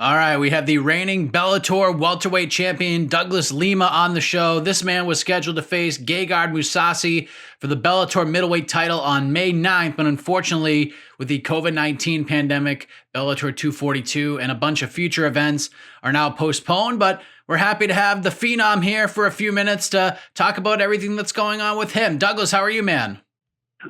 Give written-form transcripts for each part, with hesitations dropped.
All right, we have the reigning Bellator welterweight champion Douglas Lima on the show. This man was scheduled to face Gegard Mousasi for the Bellator middleweight title on May 9th, but unfortunately, with the COVID-19 pandemic, Bellator 242 and a bunch of future events are now postponed, but we're happy to have the Phenom here for a few minutes to talk about everything that's going on with him. Douglas, how are you, man?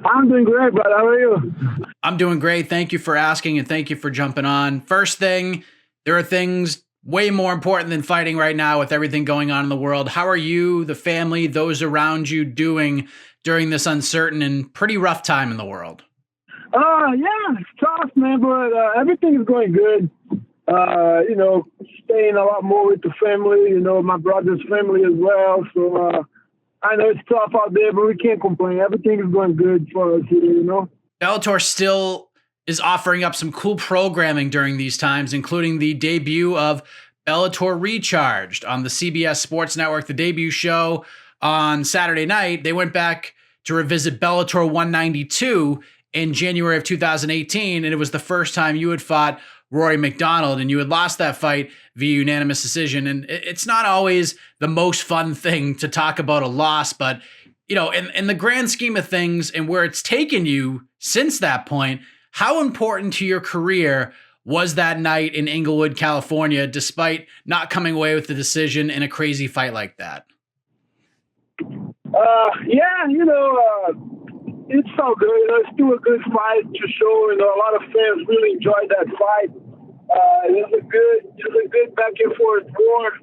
I'm doing great, brother. How are you? I'm doing great. Thank you for asking and thank you for jumping on. First thing, there are things way more important than fighting right now with everything going on in the world. How are you, the family, those around you doing during this uncertain and pretty rough time in the world? Yeah, it's tough, man, but everything is going good. Staying a lot more with the family, my brother's family as well. So I know it's tough out there, but we can't complain. Everything is going good for us here, Bellator still is offering up some cool programming during these times, including the debut of Bellator Recharged on the CBS Sports Network, the debut show on Saturday night. They went back to revisit Bellator 192 in January of 2018, and it was the first time you had fought Rory McDonald, and you had lost that fight via unanimous decision. And it's not always the most fun thing to talk about a loss, but in the grand scheme of things and where it's taken you since that point, how important to your career was that night in Inglewood, California, despite not coming away with the decision in a crazy fight like that? It's so good. It's still a good fight to show. A lot of fans really enjoyed that fight. It was a good back and forth war.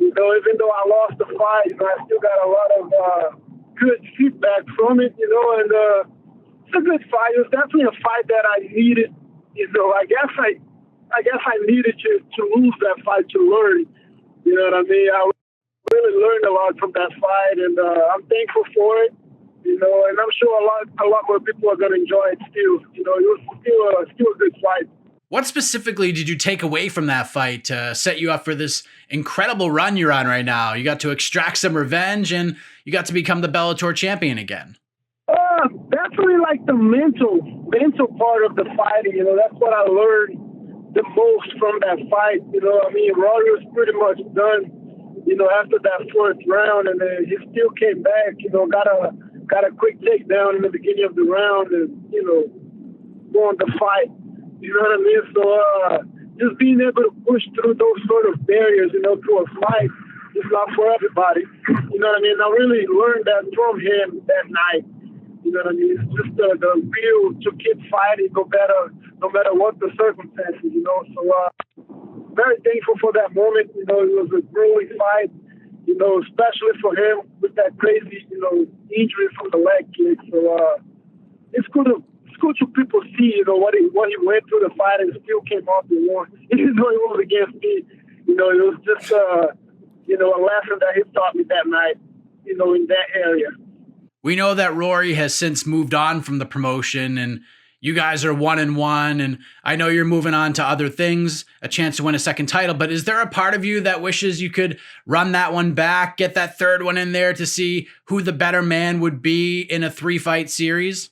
Even though I lost the fight, I still got a lot of good feedback from it. And it's a good fight. It was definitely a fight that I needed. I guess I needed to lose that fight to learn. You know what I mean? I really learned a lot from that fight, and I'm thankful for it. And I'm sure a lot more people are going to enjoy it still. It was still a good fight. What specifically did you take away from that fight to set you up for this incredible run you're on right now? You got to extract some revenge, and you got to become the Bellator champion again. Definitely like the mental part of the fighting. That's what I learned the most from that fight. Rory was pretty much done. After that fourth round, and then he still came back. Got a quick takedown in the beginning of the round, and won the fight. You know what I mean? So just being able to push through those sort of barriers, to a fight, is not for everybody. You know what I mean? I really learned that from him that night. You know what I mean? It's just the will to keep fighting no matter what the circumstances. So very thankful for that moment. It was a grueling fight. Especially for him with that crazy, injury from the leg kick. So it's good to people see, what he went through the fight and still came off the won. Even though it was against me, it was just a lesson that he taught me that night, in that area. We know that Rory has since moved on from the promotion, and you guys are 1-1, and I know you're moving on to other things, a chance to win a second title, but is there a part of you that wishes you could run that one back, get that third one in there to see who the better man would be in a 3-fight series?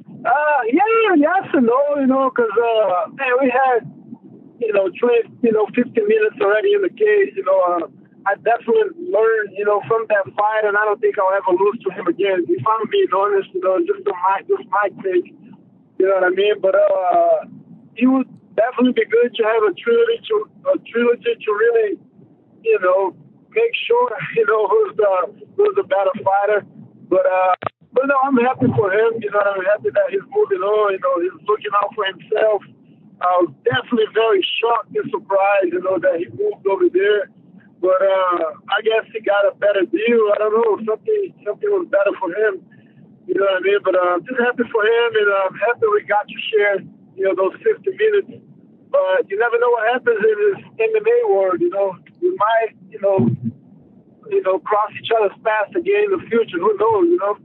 Yes and no, because, we had, 15 minutes already in the cage. I definitely learned, from that fight, and I don't think I'll ever lose to him again. If I'm being honest, just my take. You know what I mean? But it would definitely be good to have a trilogy to really, make sure, who's the better fighter. But no, I'm happy for him. I'm happy that he's moving on. He's looking out for himself. I was definitely very shocked and surprised, that he moved over there. But I guess he got a better deal. I don't know. Something was better for him. You know what I mean? But I'm just happy for him, and I'm happy we got to share, those 50 minutes. But you never know what happens in this MMA world. We might, cross each other's paths again in the future. Who knows?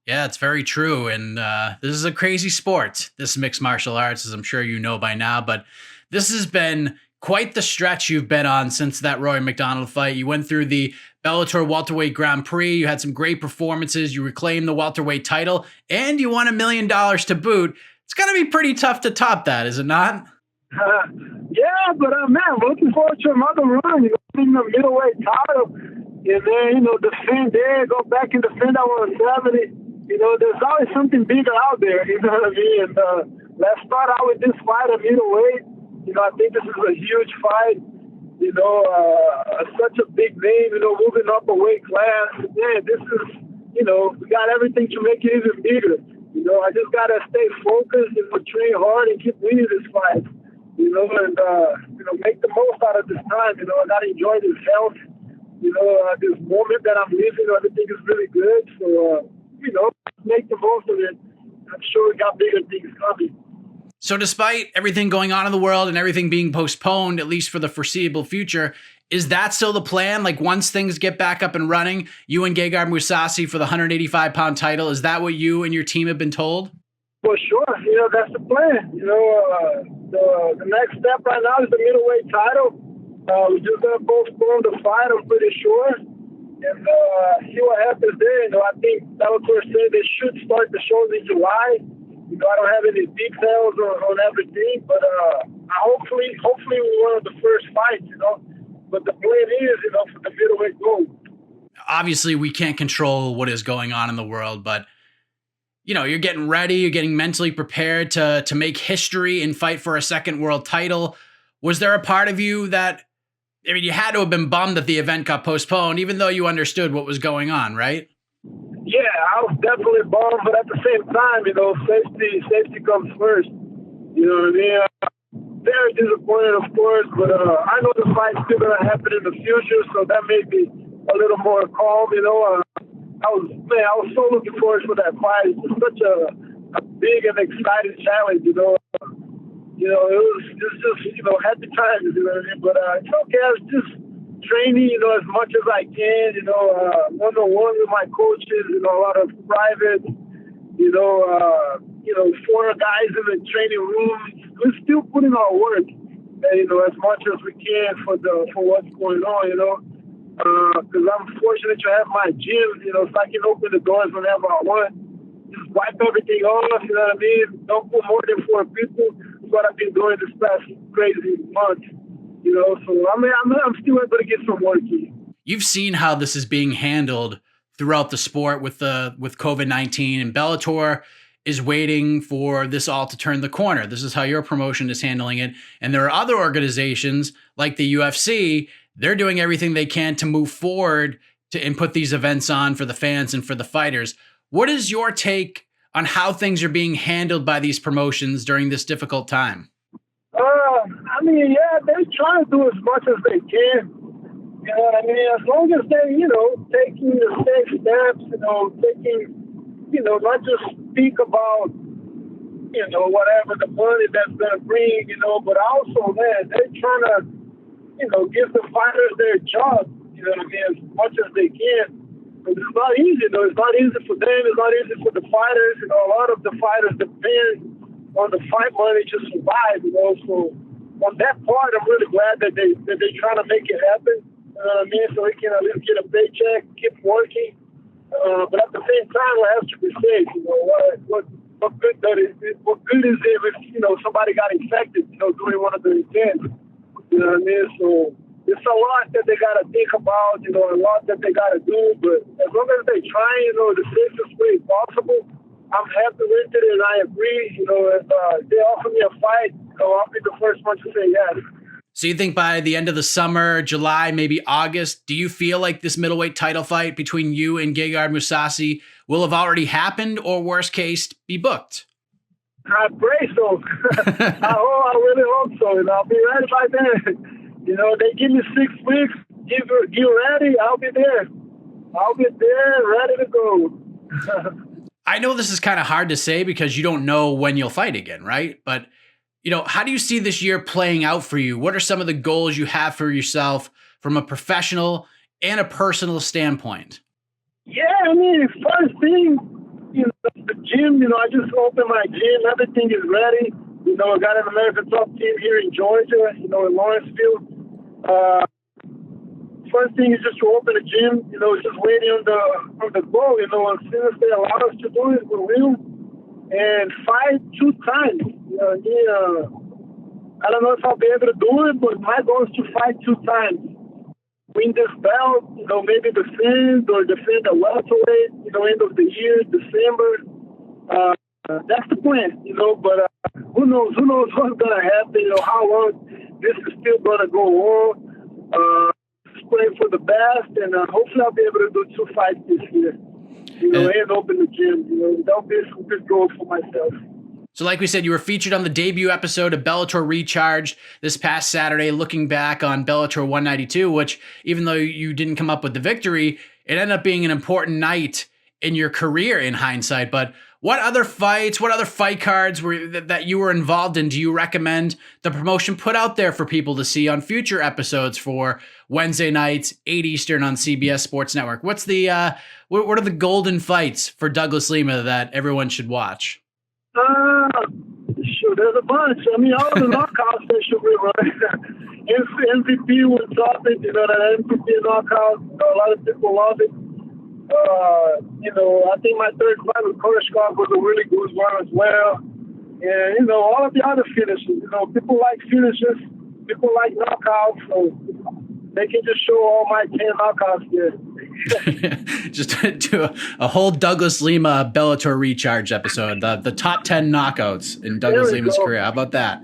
Yeah, it's very true. And this is a crazy sport, this mixed martial arts, as I'm sure you know by now. But this has been quite the stretch you've been on since that Rory McDonald fight. You went through the Bellator Welterweight Grand Prix. You had some great performances. You reclaimed the welterweight title, and you won $1 million to boot. It's going to be pretty tough to top that, is it not? Yeah, but man, I'm looking forward to another run. You know, being the middleweight title, and then defend there, go back and defend that 170. There's always something bigger out there. You know what I mean? And let's start out with this fight at middleweight. I think this is a huge fight. Such a big name. Moving up a weight class. Man, this is. We got everything to make it even bigger. I just gotta stay focused and train hard and keep winning this fight. And make the most out of this time. I gotta enjoy this health. This moment that I'm living, everything is really good. So, make the most of it. I'm sure we got bigger things coming. So despite everything going on in the world and everything being postponed, at least for the foreseeable future, is that still the plan? Like once things get back up and running, you and Gegard Mousasi for the 185-pound title, is that what you and your team have been told? For sure. That's the plan. The next step right now is the middleweight title. We're just going to postpone the fight, I'm pretty sure. And see what happens there. I think Bellator said they should start the shows in July. I don't have any details on everything, but hopefully we're one of the first fights, But the plan is, for the middleweight gold. Obviously, we can't control what is going on in the world, but you're getting ready, you're getting mentally prepared to make history and fight for a second world title. Was there a part of you that, you had to have been bummed that the event got postponed, even though you understood what was going on, right? Yeah, I was definitely bummed, but at the same time, safety comes first. You know what I mean? Very disappointed, of course, but I know the fight's still going to happen in the future, so that made me a little more calm. I was so looking forward to that fight. It's such a big and exciting challenge. It was just happy times. But it's okay. I was just training, as much as I can. One-on-one with my coaches. A lot of private. Four guys in the training room. We're still putting our work, as much as we can for what's going on, because I'm fortunate to have my gym, so I can open the doors whenever I want. Just wipe everything off, you know what I mean? Don't put more than 4 people. That's what I've been doing this past crazy month, So I'm still able to get some work in. You've seen how this is being handled throughout the sport with COVID-19, and Bellator is waiting for this all to turn the corner. This is how your promotion is handling it. And there are other organizations like the UFC, they're doing everything they can to move forward and put these events on for the fans and for the fighters. What is your take on how things are being handled by these promotions during this difficult time? They're trying to do as much as they can. You know what I mean? As long as they, taking the safe steps, taking, not just speak about, whatever the money that's going to bring, but also, man, they're trying to, give the fighters their job, as much as they can. But it's not easy, It's not easy for them. It's not easy for the fighters. A lot of the fighters depend on the fight money to survive, So on that part, I'm really glad that they're trying to make it happen. So they can at least get a paycheck, keep working. But at the same time, it has to be safe. What good is it if somebody got infected, during one of the events? So it's a lot that they got to think about, a lot that they got to do. But as long as they try, the safest way possible, I'm happy with it, and I agree. If they offer me a fight, I'll be the first one to say yes. So you think by the end of the summer, July, maybe August, do you feel like this middleweight title fight between you and Gegard Mousasi will have already happened, or worst case, be booked? I pray so. I really hope so. I'll be ready by then. They give me 6 weeks. Get ready. I'll be there. Ready to go. I know this is kind of hard to say because you don't know when you'll fight again, right? But how do you see this year playing out for you? What are some of the goals you have for yourself from a professional and a personal standpoint? Yeah, first thing, the gym, I just opened my gym. Everything is ready. I got an American top team here in Georgia, in Lawrenceville. First thing is just to open a gym, just waiting on the goal, as soon as they allow us to do it, we will. And fight 2 times. I don't know if I'll be able to do it, but my goal is to fight 2 times. Win this belt, maybe defend a welterweight, end of the year, December. That's the plan, but who knows what's going to happen, how long this is still going to go on. Just praying for the best, and hopefully I'll be able to do 2 fights this year, and open the gym. That'll be some good goals for myself. So like we said, you were featured on the debut episode of Bellator Recharge this past Saturday, looking back on Bellator 192, which even though you didn't come up with the victory, it ended up being an important night in your career in hindsight. But what other fights, what other fight cards that you were involved in do you recommend the promotion put out there for people to see on future episodes for Wednesday nights, 8 Eastern on CBS Sports Network? What's the what are the golden fights for Douglas Lima that everyone should watch? Sure, there's a bunch. I mean, all the knockouts they should be running. MVP was topic, that MVP knockout. A lot of people love it. I think my third fight with Koreshkov was a really good one as well. And, all of the other finishes. People like finishes. People like knockouts. So they can just show all my 10 knockouts there. Just do a whole Douglas Lima Bellator Recharge episode, the top 10 knockouts in Douglas Lima's career. How about that?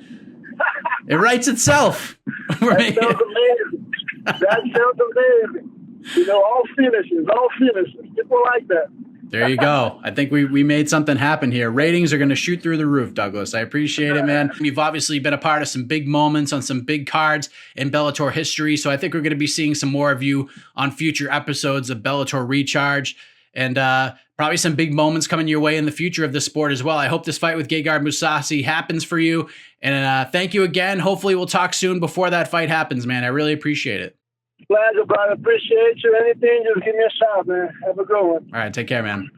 It writes itself. That sounds amazing. That sounds amazing. All finishes. People like that. There you go. I think we made something happen here. Ratings are going to shoot through the roof, Douglas. I appreciate it, man. You've obviously been a part of some big moments on some big cards in Bellator history, so I think we're going to be seeing some more of you on future episodes of Bellator Recharge, and probably some big moments coming your way in the future of the sport as well. I hope this fight with Gegard Mousasi happens for you, and thank you again. Hopefully we'll talk soon before that fight happens, man. I really appreciate it. Pleasure, brother. Appreciate you. Anything, just give me a shout, man. Have a good one. All right, take care, man.